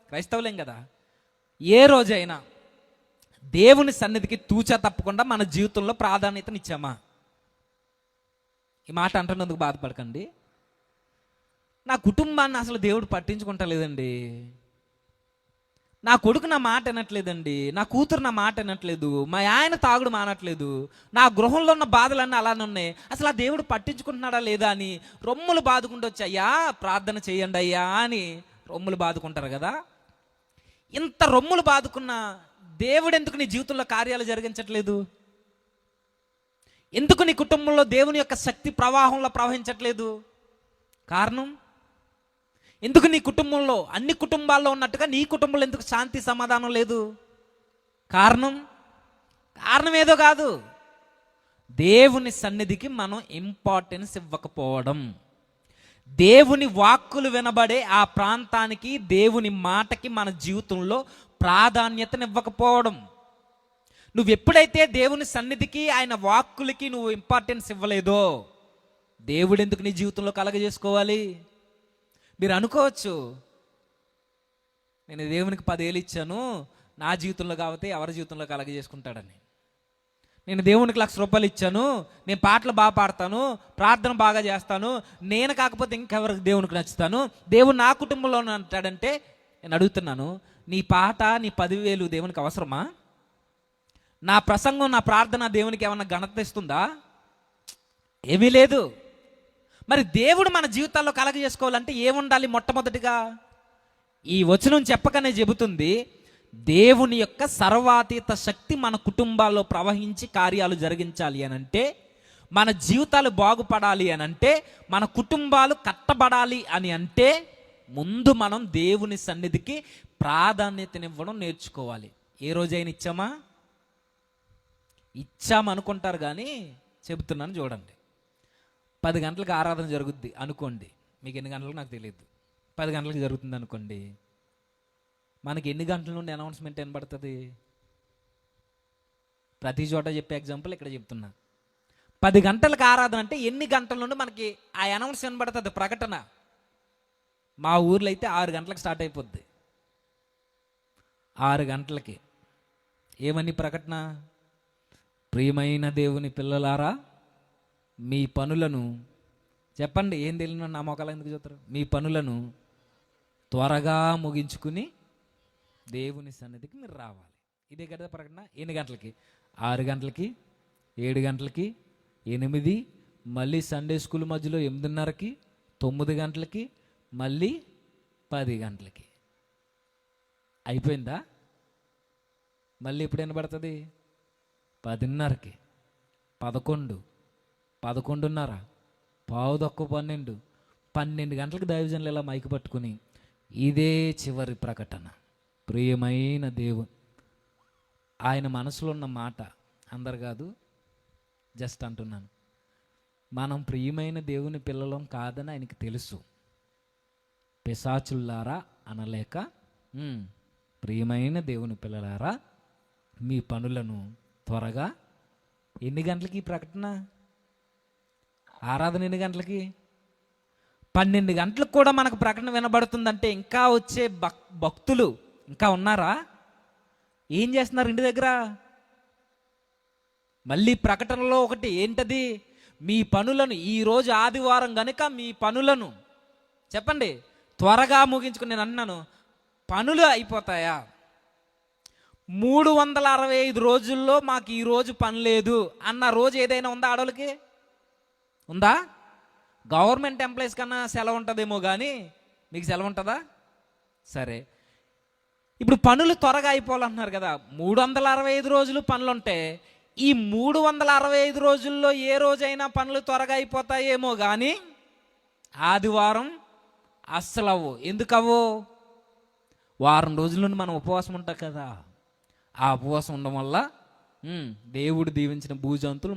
క్రైస్తవులేం కదా. ఏ రోజైనా దేవుని సన్నిధికి తూచా తప్పకుండా మన జీవితంలో ప్రాధాన్యతనిచ్చామా? ఈ మాట అంటున్నందుకు బాధపడకండి. నా కుటుంబాన్ని అసలు దేవుడు పట్టించుకుంటలేదండి, నా కొడుకు నా మాట వినట్లేదండి, నా కూతురు నా మాట వినట్లేదు, మా ఆయన తాగుడు మానట్లేదు, నా గృహంలో ఉన్న బాధలన్నీ అలానే ఉన్నాయి, అసలు ఆ దేవుడు పట్టించుకుంటున్నాడా లేదా అని రొమ్ములు బాదుకుంటూ వచ్చి అయ్యా ప్రార్థన చేయండి అయ్యా అని రొమ్ములు బాదుకుంటారు కదా. ఇంత రొమ్ములు బాదుకున్న దేవుడు ఎందుకు నీ జీవితంలో కార్యాలు జరిగించట్లేదు? ఎందుకు నీ కుటుంబంలో దేవుని యొక్క శక్తి ప్రవాహంలో ప్రవహించట్లేదు? కారణం ఎందుకు? నీ కుటుంబంలో అన్ని కుటుంబాల్లో ఉన్నట్టుగా నీ కుటుంబంలో ఎందుకు శాంతి సమాధానం లేదు? కారణం ఏదో కాదు, దేవుని సన్నిధికి మనం ఇంపార్టెన్స్ ఇవ్వకపోవడం, దేవుని వాక్కులు వినబడే ఆ ప్రాంతానికి, దేవుని మాటకి మన జీవితంలో ప్రాధాన్యతనివ్వకపోవడం. నువ్వు ఎప్పుడైతే దేవుని సన్నిధికి, ఆయన వాక్కులకి నువ్వు ఇంపార్టెన్స్ ఇవ్వలేదో, దేవుడు ఎందుకు నీ జీవితంలో కలగజేసుకోవాలి? మీరు అనుకోవచ్చు, నేను దేవునికి 10 ఏళ్ళు ఇచ్చాను, నా జీవితంలో కాబట్టి ఎవరి జీవితంలో కలగజేసుకుంటాడని. నేను దేవునికి 1,00,000 రూపాయలు ఇచ్చాను, నేను పాటలు బాగా పాడతాను, ప్రార్థన బాగా చేస్తాను, నేను కాకపోతే ఇంకెవరికి దేవునికి నచ్చుతాను, దేవుడు నా కుటుంబంలో అంటాడంటే నేను అడుగుతున్నాను, నీ పాట, నీ 10,000 దేవునికి అవసరమా? నా ప్రసంగం, నా ప్రార్థన దేవునికి ఏమన్నా ఘనత ఇస్తుందా? ఏమీ లేదు. మరి దేవుడు మన జీవితాల్లో కలగజేసుకోవాలంటే ఏముండాలి? మొట్టమొదటిగా ఈ వచనం చెప్పకనే చెబుతుంది, దేవుని యొక్క సర్వాతీత శక్తి మన కుటుంబాల్లో ప్రవహించి కార్యాలు జరిగించాలి అనంటే, మన జీవితాలు బాగుపడాలి అనంటే, మన కుటుంబాలు కట్టబడాలి అని అంటే, ముందు మనం దేవుని సన్నిధికి ప్రాధాన్యతనివ్వడం నేర్చుకోవాలి. ఏ రోజైనా ఇచ్చామనుకుంటారు కానీ చెబుతున్నాను చూడండి. 10 గంటలకు ఆరాధన జరుగుద్ది అనుకోండి, మీకు ఎన్ని గంటలకు నాకు తెలియదు, 10 గంటలకు జరుగుతుంది అనుకోండి, మనకి ఎన్ని గంటల నుండి అనౌన్స్మెంట్ వినబడుతుంది? ప్రతి చోట చెప్పే ఎగ్జాంపుల్ ఇక్కడ చెప్తున్నా. 10 గంటలకు ఆరాధన అంటే ఎన్ని గంటల నుండి మనకి ఆ అనౌన్స్ వినబడుతుంది, ప్రకటన? మా ఊర్లో అయితే 6 గంటలకు స్టార్ట్ అయిపోద్ది. 6 గంటలకి ఏమని ప్రకటన? ప్రియమైన దేవుని పిల్లలారా, మీ పనులను, చెప్పండి, ఏం తెలియని నా మొక్కలు ఎందుకు చూస్తారు? మీ పనులను త్వరగా ముగించుకుని దేవుని సన్నిధికి మీరు రావాలి. ఇదే కదా ప్రకటన. ఎన్ని గంటలకి? 6 గంటలకి, 7 గంటలకి, 8, మళ్ళీ సండే స్కూల్ మధ్యలో 8:30కి, 9 గంటలకి, మళ్ళీ 10 గంటలకి. అయిపోయిందా? మళ్ళీ ఎప్పుడు వినబడుతుంది? 10:30కి, 11, 11:30, 11:15, 12 గంటలకు దైవజనులు ఇలా మైకు పట్టుకుని ఇదే చివరి ప్రకటన. ప్రియమైన దేవుడు, ఆయన మనసులో ఉన్న మాట అందరు కాదు, జస్ట్ అంటున్నాను, మనం ప్రియమైన దేవుని పిల్లలం కాదని ఆయనకి తెలుసు. పిశాచుల్లారా అనలేక, ప్రియమైన దేవుని పిల్లలారా, మీ పనులను త్వరగా. ఎన్ని గంటలకి ప్రకటన? ఆరాధన ఎన్ని గంటలకి? 12 గంటలకు కూడా మనకు ప్రకటన వినబడుతుందంటే ఇంకా వచ్చే భక్తులు ఇంకా ఉన్నారా? ఏం చేస్తున్నారు ఇంటి దగ్గర? మళ్ళీ ప్రకటనలో ఒకటి ఏంటది? మీ పనులను, ఈరోజు ఆదివారం కనుక మీ పనులను, చెప్పండి, త్వరగా ముగించుకుని. నేను అన్నాను, పనులు అయిపోతాయా? 365 రోజుల్లో మాకు ఈరోజు పని లేదు అన్న రోజు ఏదైనా ఉందా? ఆడవాళ్ళకి ఉందా? గవర్నమెంట్ ఎంప్లాయీస్ కన్నా సెలవు ఉంటుందేమో కానీ మీకు సెలవు ఉంటుందా? సరే, ఇప్పుడు పనులు త్వరగా అయిపోవాలంటున్నారు కదా. 365 రోజులు పనులు ఉంటే ఈ 365 రోజుల్లో ఏ రోజైనా పనులు త్వరగా అయిపోతాయేమో కానీ ఆదివారం అస్సలు అవ్వు. ఎందుకు అవ్వు? వారం రోజుల నుండి మనం ఉపవాసం ఉంటాం కదా. ఆ ఉపవాసం ఉండడం వల్ల దేవుడు దీవించిన భూజంతువులు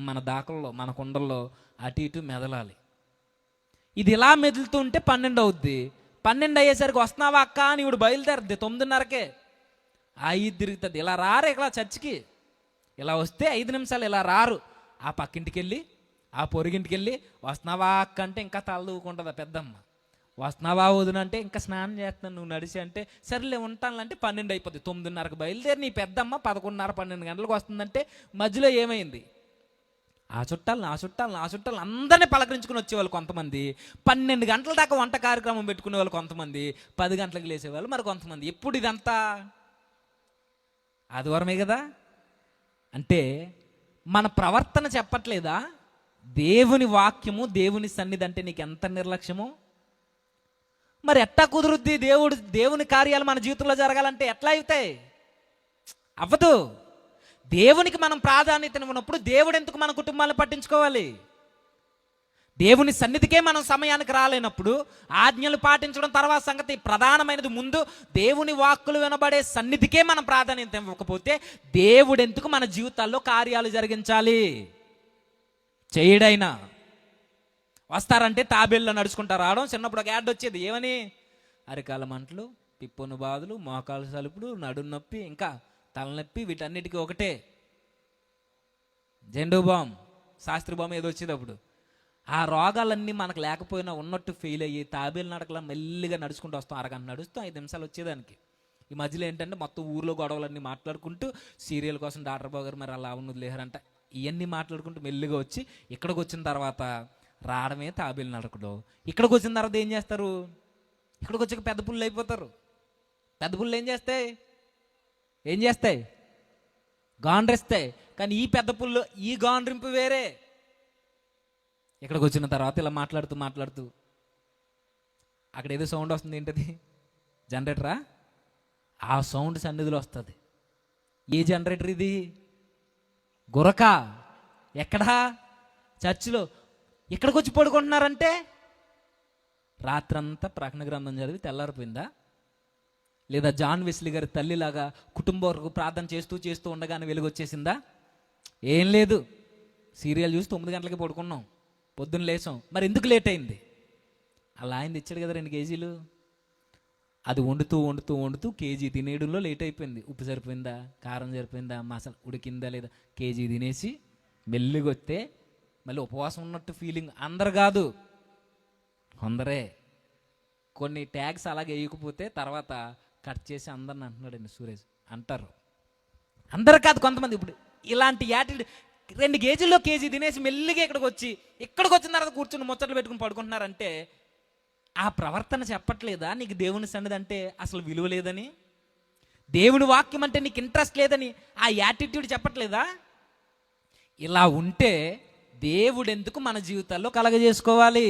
మన దాకల్లో, మన కుండల్లో అటు ఇటు మెదలాలి. ఇది ఇలా మెదులుతూ ఉంటే 12 అవుద్ది. 12 అయ్యేసరికి వస్తున్నావా అక్క అని ఇప్పుడు బయలుదేరద్ది 9:30కే. 5 తిరుగుతుంది. ఇలా రారు ఇలా చర్చికి. ఇలా వస్తే 5 నిమిషాలు ఇలా రారు. ఆ పక్కింటికి వెళ్ళి, ఆ పొరుగింటికి వెళ్ళి వస్తున్నావా అక్క అంటే ఇంకా తల దూకుంటుంది పెద్దమ్మ. వస్తున్నావా వదిన అంటే ఇంకా స్నానం చేస్తున్నాను నువ్వు నడిచి అంటే సరేలే ఉంటానంటే 12 అయిపోద్ది. 9:30కి బయలుదేరి నీ పెద్దమ్మ 11:30 12 గంటలకు వస్తుందంటే మధ్యలో ఏమైంది? ఆ చుట్టాలు అందరినీ పలకరించుకుని వచ్చేవాళ్ళు కొంతమంది, 12 గంటల దాకా వంట కార్యక్రమం పెట్టుకునే వాళ్ళు కొంతమంది, 10 గంటలకు లేసేవాళ్ళు మరి కొంతమంది. ఎప్పుడు ఇదంతా ఆదివారమే కదా. అంటే మన ప్రవర్తన చెప్పట్లేదా దేవుని వాక్యము దేవుని సన్నిధి అంటే నీకు ఎంత నిర్లక్ష్యము? మరి ఎట్టా కుదురుద్ది? దేవుని కార్యాలు మన జీవితంలో జరగాలంటే ఎట్లా అవుతాయి? అవ్వదు. దేవునికి మనం ప్రాధాన్యతనివ్వనప్పుడు దేవుడు ఎందుకు మన కుటుంబాలను పట్టించుకోవాలి? దేవుని సన్నిధికే మనం సమయానికి రాలేనప్పుడు ఆజ్ఞలు పాటించడం తర్వాత సంగతి, ప్రధానమైనది ముందు దేవుని వాక్కులు వినబడే సన్నిధికే మనం ప్రాధాన్యత ఇవ్వకపోతే దేవుడు ఎందుకు మన జీవితాల్లో కార్యాలు జరిగించాలి? చేయడైనా వస్తారంటే తాబేళ్ళలో నడుచుకుంటారు రావడం. చిన్నప్పుడు ఒక యాడ్ వచ్చేది, ఏమని? అరికాల మంటలు, పిప్పొను బాధలు, మోకాలు సలుపుడు, నడుము నొప్పి, ఇంకా తలనొప్పి, వీటన్నిటికీ ఒకటే జెండు బామ్, శాస్త్రి బామ్ ఏదో వచ్చేది అప్పుడు. ఆ రోగాలన్నీ మనకు లేకపోయినా ఉన్నట్టు ఫెయిల్ అయ్యి తాబేలు నడకలా మెల్లిగా నడుచుకుంటూ వస్తాం. అరగంట నడుస్తాం, 5 నిమిషాలు వచ్చేదానికి. ఈ మధ్యలో ఏంటంటే మొత్తం ఊర్లో గొడవలన్నీ మాట్లాడుకుంటూ సీరియల్ కోసం డాక్టర్ బాబు గారు మరి అలా ఉన్నది లేరంట, ఇవన్నీ మాట్లాడుకుంటూ మెల్లిగా వచ్చి ఇక్కడికి వచ్చిన తర్వాత రావడమే తాబేలు నడకడు. ఇక్కడికి వచ్చిన తర్వాత ఏం చేస్తారు? ఇక్కడికి వచ్చాక పెద్ద పుల్లు అయిపోతారు. పెద్ద పుల్లు ఏం చేస్తాయి? గాండ్రిస్తాయి. కానీ ఈ పెద్ద పుల్లు ఈ గాండ్రింపు వేరే. ఇక్కడికి వచ్చిన తర్వాత ఇలా మాట్లాడుతూ అక్కడ ఏదో సౌండ్ వస్తుంది, ఏంటది? జనరేటరా? ఆ సౌండ్ సన్నిధిలో వస్తుంది. ఏ జనరేటర్ ఇది? గురక. ఎక్కడా? చర్చిలో. ఇక్కడికి వచ్చి పడుకుంటున్నారంటే రాత్రంతా ప్రకటన గ్రంథం చదివి తెల్లారిపోయిందా? లేదా జాన్ వెస్లీ గారి తల్లిలాగా కుటుంబం వరకు ప్రార్థన చేస్తూ ఉండగానే వెలుగు వచ్చేసిందా? ఏం లేదు. సీరియల్ చూసి 9 గంటలకి పడుకున్నాం, పొద్దున్న లేచాం. మరి ఎందుకు లేట్ అయింది? అలా ఆయన తెచ్చాడు కదా 2 కేజీలు. అది వండుతూ కేజీ తినేయడంలో లేట్ అయిపోయింది. ఉప్పు సరిపోయిందా, కారం సరిపోయిందా, మసాలా ఉడికిందా లేదా, కేజీ తినేసి మెల్లిగా వస్తే మళ్ళీ ఉపవాసం ఉన్నట్టు ఫీలింగ్. అందరు కాదు, కొందరే. కొన్ని ట్యాగ్స్ అలాగే వేయకపోతే తర్వాత కట్ చేసి అందరిని అంటున్నాడండి సురేష్ అంటారు. అందరు కాదు, కొంతమంది. ఇప్పుడు ఇలాంటి యాటిట్యూడ్ 2 కేజీల్లో కేజీ తినేసి మెల్లిగా ఇక్కడికి వచ్చిన తర్వాత కూర్చుని ముచ్చట్లు పెట్టుకుని పడుకుంటున్నారంటే ఆ ప్రవర్తన చెప్పట్లేదా నీకు దేవుని సన్నిధి అంటే అసలు విలువ లేదని? దేవుని వాక్యం అంటే నీకు ఇంట్రెస్ట్ లేదని ఆ యాటిట్యూడ్ చెప్పట్లేదా? ఇలా ఉంటే దేవుడు ఎందుకు మన జీవితాల్లో కలగజేసుకోవాలి?